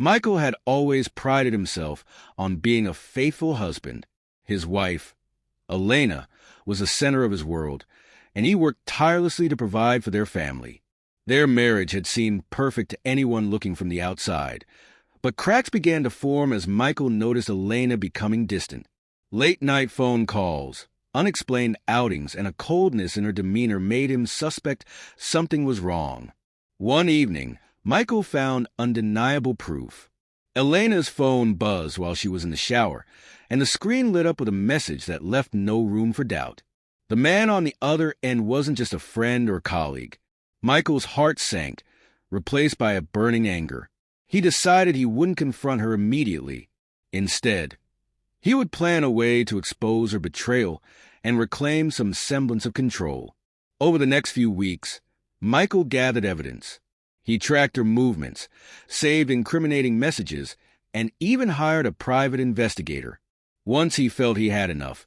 Michael had always prided himself on being a faithful husband. His wife, Elena, was the center of his world, and he worked tirelessly to provide for their family. Their marriage had seemed perfect to anyone looking from the outside, but cracks began to form as Michael noticed Elena becoming distant. Late-night phone calls, unexplained outings, and a coldness in her demeanor made him suspect something was wrong. One evening, Michael found undeniable proof. Elena's phone buzzed while she was in the shower, and the screen lit up with a message that left no room for doubt. The man on the other end wasn't just a friend or colleague. Michael's heart sank, replaced by a burning anger. He decided he wouldn't confront her immediately. Instead, he would plan a way to expose her betrayal and reclaim some semblance of control. Over the next few weeks, Michael gathered evidence. He tracked her movements, saved incriminating messages, and even hired a private investigator. Once he felt he had enough,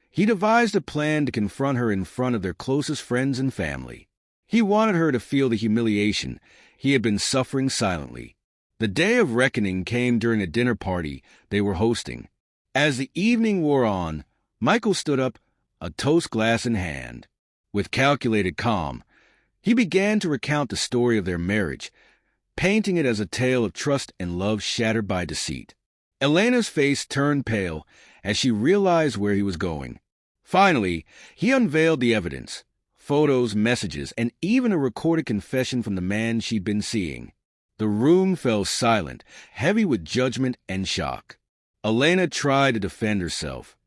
he devised a plan to confront her in front of their closest friends and family. He wanted her to feel the humiliation he had been suffering silently. The day of reckoning came during a dinner party they were hosting. As the evening wore on, Michael stood up, a toast glass in hand. With calculated calm, he began to recount the story of their marriage, painting it as a tale of trust and love shattered by deceit. Elena's face turned pale as she realized where he was going. Finally, he unveiled the evidence: photos, messages, and even a recorded confession from the man she'd been seeing. The room fell silent, heavy with judgment and shock. Elena tried to defend herself,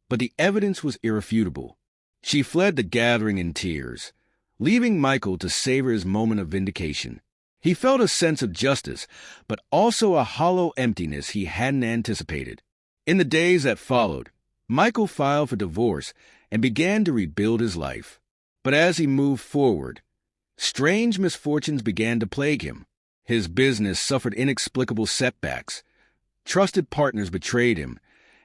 but the evidence was irrefutable. She fled the gathering in tears, leaving Michael to savor his moment of vindication. He felt a sense of justice, but also a hollow emptiness he hadn't anticipated. In the days that followed, Michael filed for divorce and began to rebuild his life. But as he moved forward, strange misfortunes began to plague him. His business suffered inexplicable setbacks. Trusted partners betrayed him,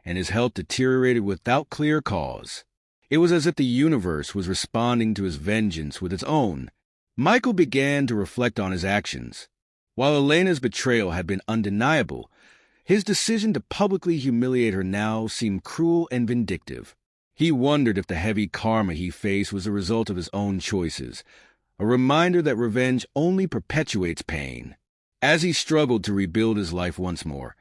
and his health deteriorated without clear cause. It was as if the universe was responding to his vengeance with its own. Michael began to reflect on his actions. While Elena's betrayal had been undeniable, his decision to publicly humiliate her now seemed cruel and vindictive. He wondered if the heavy karma he faced was a result of his own choices, a reminder that revenge only perpetuates pain. As he struggled to rebuild his life once more,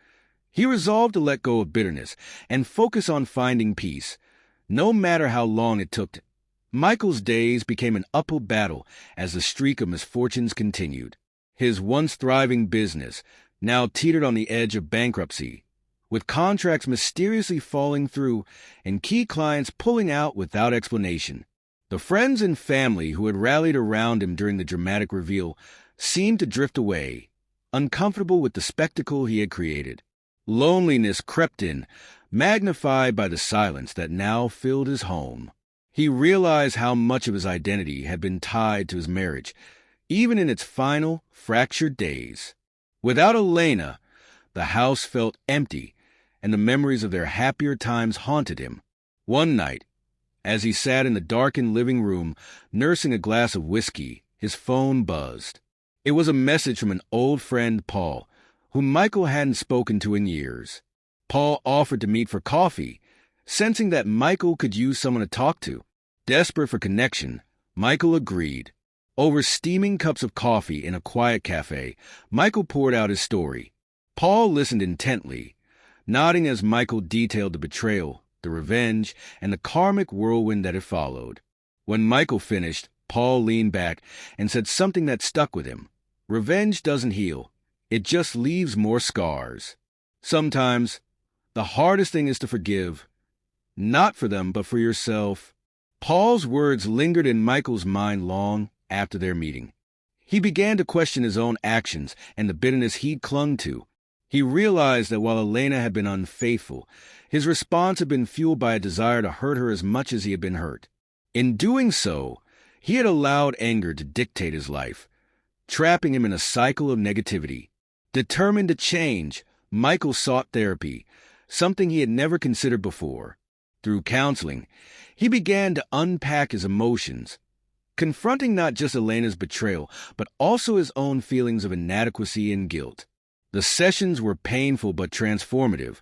he resolved to let go of bitterness and focus on finding peace, no matter how long it took. Michael's days became an uphill battle as the streak of misfortunes continued. His once thriving business now teetered on the edge of bankruptcy, with contracts mysteriously falling through and key clients pulling out without explanation. The friends and family who had rallied around him during the dramatic reveal seemed to drift away, uncomfortable with the spectacle he had created. Loneliness crept in, magnified by the silence that now filled his home. He realized how much of his identity had been tied to his marriage, even in its final, fractured days. Without Elena, the house felt empty, and the memories of their happier times haunted him. One night, as he sat in the darkened living room, nursing a glass of whiskey, his phone buzzed. It was a message from an old friend, Paul, whom Michael hadn't spoken to in years. Paul offered to meet for coffee, sensing that Michael could use someone to talk to. Desperate for connection, Michael agreed. Over steaming cups of coffee in a quiet cafe, Michael poured out his story. Paul listened intently, nodding as Michael detailed the betrayal, the revenge, and the karmic whirlwind that had followed. When Michael finished, Paul leaned back and said something that stuck with him. Revenge doesn't heal. It just leaves more scars. Sometimes, the hardest thing is to forgive, not for them, but for yourself. Paul's words lingered in Michael's mind long after their meeting. He began to question his own actions and the bitterness he'd clung to. He realized that while Elena had been unfaithful, his response had been fueled by a desire to hurt her as much as he had been hurt. In doing so, he had allowed anger to dictate his life, trapping him in a cycle of negativity. Determined to change, Michael sought therapy, something he had never considered before. Through counseling, he began to unpack his emotions, confronting not just Elena's betrayal, but also his own feelings of inadequacy and guilt. The sessions were painful but transformative,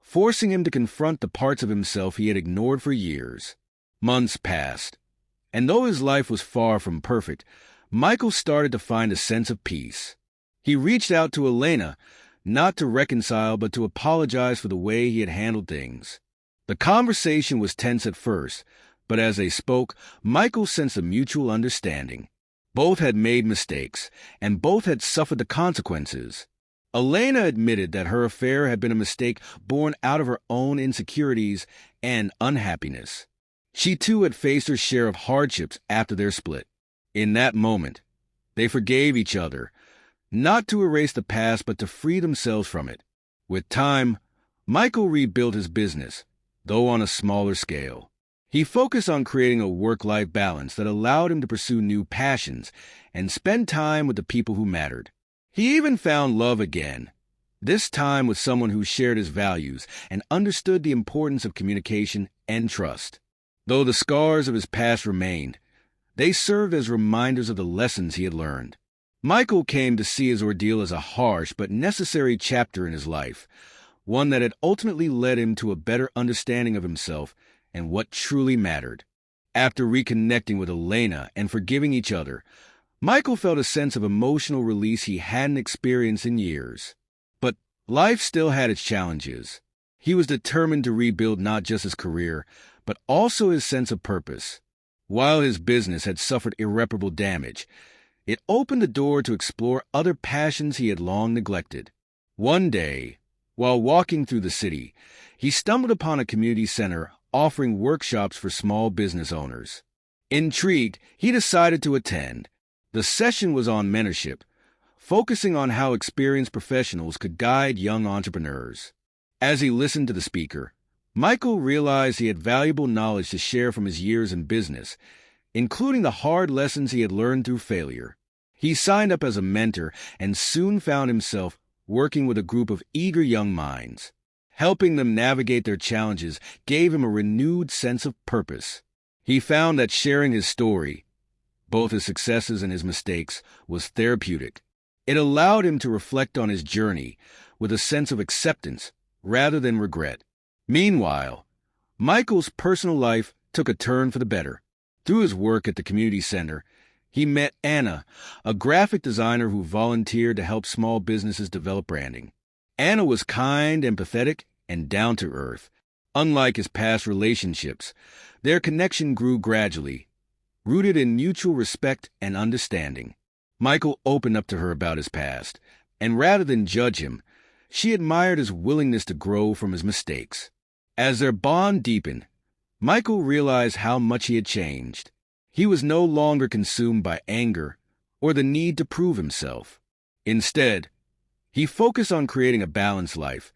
forcing him to confront the parts of himself he had ignored for years. Months passed, and though his life was far from perfect, Michael started to find a sense of peace. He reached out to Elena, not to reconcile but to apologize for the way he had handled things. The conversation was tense at first, but as they spoke, Michael sensed a mutual understanding. Both had made mistakes, and both had suffered the consequences. Elena admitted that her affair had been a mistake born out of her own insecurities and unhappiness. She too had faced her share of hardships after their split. In that moment, they forgave each other, not to erase the past but to free themselves from it. With time, Michael rebuilt his business, though on a smaller scale. He focused on creating a work-life balance that allowed him to pursue new passions and spend time with the people who mattered. He even found love again, this time with someone who shared his values and understood the importance of communication and trust. Though the scars of his past remained, they served as reminders of the lessons he had learned. Michael came to see his ordeal as a harsh but necessary chapter in his life, one that had ultimately led him to a better understanding of himself and what truly mattered. After reconnecting with Elena and forgiving each other, Michael felt a sense of emotional release he hadn't experienced in years. But life still had its challenges. He was determined to rebuild not just his career, but also his sense of purpose. While his business had suffered irreparable damage, it opened the door to explore other passions he had long neglected. One day, while walking through the city, he stumbled upon a community center offering workshops for small business owners. Intrigued, he decided to attend. The session was on mentorship, focusing on how experienced professionals could guide young entrepreneurs. As he listened to the speaker, Michael realized he had valuable knowledge to share from his years in business, including the hard lessons he had learned through failure. He signed up as a mentor and soon found himself working with a group of eager young minds. Helping them navigate their challenges gave him a renewed sense of purpose. He found that sharing his story, both his successes and his mistakes, was therapeutic. It allowed him to reflect on his journey with a sense of acceptance rather than regret. Meanwhile, Michael's personal life took a turn for the better. Through his work at the community center, he met Anna, a graphic designer who volunteered to help small businesses develop branding. Anna was kind, empathetic, and down-to-earth. Unlike his past relationships, their connection grew gradually, rooted in mutual respect and understanding. Michael opened up to her about his past, and rather than judge him, she admired his willingness to grow from his mistakes. As their bond deepened, Michael realized how much he had changed. He was no longer consumed by anger or the need to prove himself. Instead, he focused on creating a balanced life,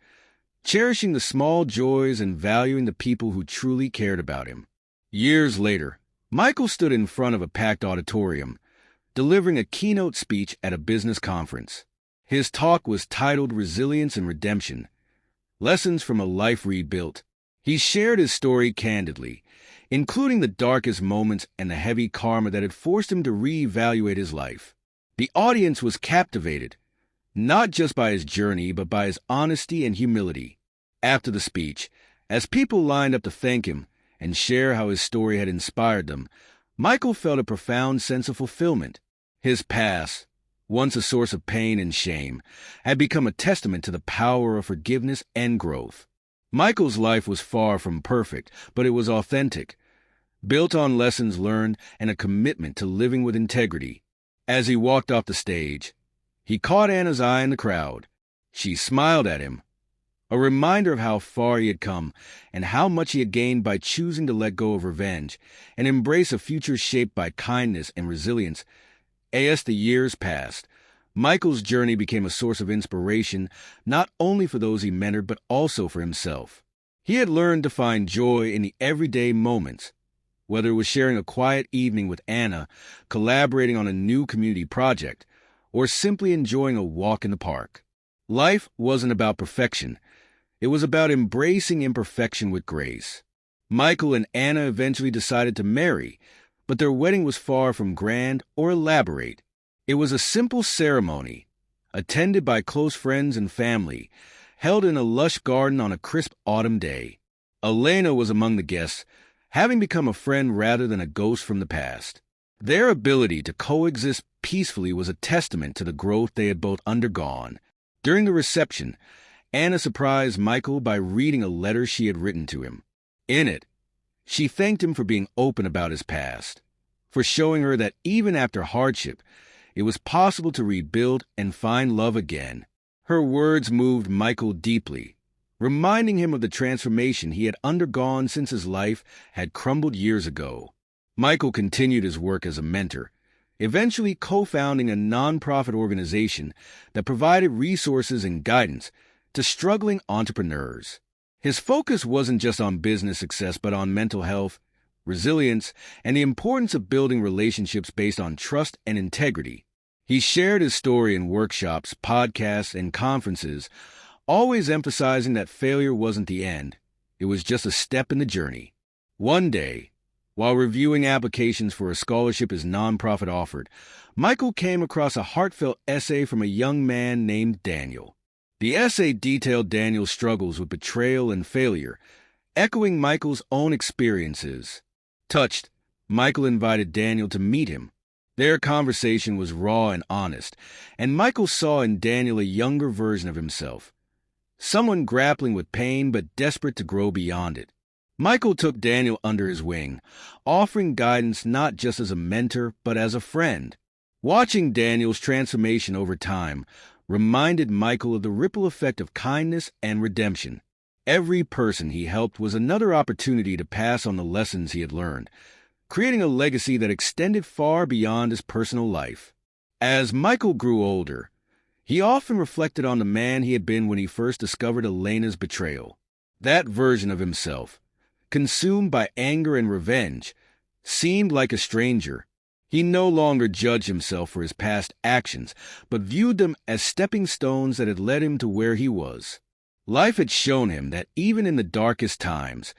cherishing the small joys and valuing the people who truly cared about him. Years later, Michael stood in front of a packed auditorium, delivering a keynote speech at a business conference. His talk was titled Resilience and Redemption, Lessons from a Life Rebuilt. He shared his story candidly, including the darkest moments and the heavy karma that had forced him to reevaluate his life. The audience was captivated, not just by his journey, but by his honesty and humility. After the speech, as people lined up to thank him and share how his story had inspired them, Michael felt a profound sense of fulfillment. His past, once a source of pain and shame, had become a testament to the power of forgiveness and growth. Michael's life was far from perfect, but it was authentic, built on lessons learned and a commitment to living with integrity. As he walked off the stage, he caught Anna's eye in the crowd. She smiled at him, a reminder of how far he had come and how much he had gained by choosing to let go of revenge and embrace a future shaped by kindness and resilience. As the years passed, Michael's journey became a source of inspiration not only for those he mentored but also for himself. He had learned to find joy in the everyday moments, whether it was sharing a quiet evening with Anna, collaborating on a new community project, or simply enjoying a walk in the park. Life wasn't about perfection. It was about embracing imperfection with grace. Michael and Anna eventually decided to marry, but their wedding was far from grand or elaborate. It was a simple ceremony, attended by close friends and family, held in a lush garden on a crisp autumn day. Elena was among the guests, having become a friend rather than a ghost from the past. Their ability to coexist peacefully was a testament to the growth they had both undergone. During the reception, Anna surprised Michael by reading a letter she had written to him. In it, she thanked him for being open about his past, for showing her that even after hardship, it was possible to rebuild and find love again. Her words moved Michael deeply, reminding him of the transformation he had undergone since his life had crumbled years ago. Michael continued his work as a mentor, eventually co-founding a nonprofit organization that provided resources and guidance to struggling entrepreneurs. His focus wasn't just on business success, but on mental health, resilience, and the importance of building relationships based on trust and integrity. He shared his story in workshops, podcasts, and conferences, always emphasizing that failure wasn't the end. It was just a step in the journey. One day, while reviewing applications for a scholarship his nonprofit offered, Michael came across a heartfelt essay from a young man named Daniel. The essay detailed Daniel's struggles with betrayal and failure, echoing Michael's own experiences. Touched, Michael invited Daniel to meet him. Their conversation was raw and honest, and Michael saw in Daniel a younger version of himself, someone grappling with pain but desperate to grow beyond it. Michael took Daniel under his wing, offering guidance not just as a mentor, but as a friend. Watching Daniel's transformation over time reminded Michael of the ripple effect of kindness and redemption. Every person he helped was another opportunity to pass on the lessons he had learned, creating a legacy that extended far beyond his personal life. As Michael grew older, he often reflected on the man he had been when he first discovered Elena's betrayal. That version of himself, consumed by anger and revenge, seemed like a stranger. He no longer judged himself for his past actions, but viewed them as stepping stones that had led him to where he was. Life had shown him that even in the darkest times,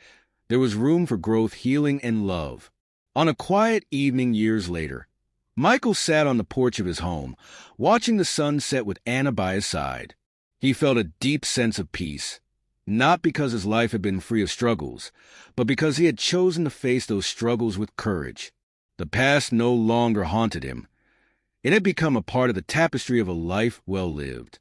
there was room for growth, healing, and love. On a quiet evening years later, Michael sat on the porch of his home, watching the sun set with Anna by his side. He felt a deep sense of peace, not because his life had been free of struggles, but because he had chosen to face those struggles with courage. The past no longer haunted him. It had become a part of the tapestry of a life well lived.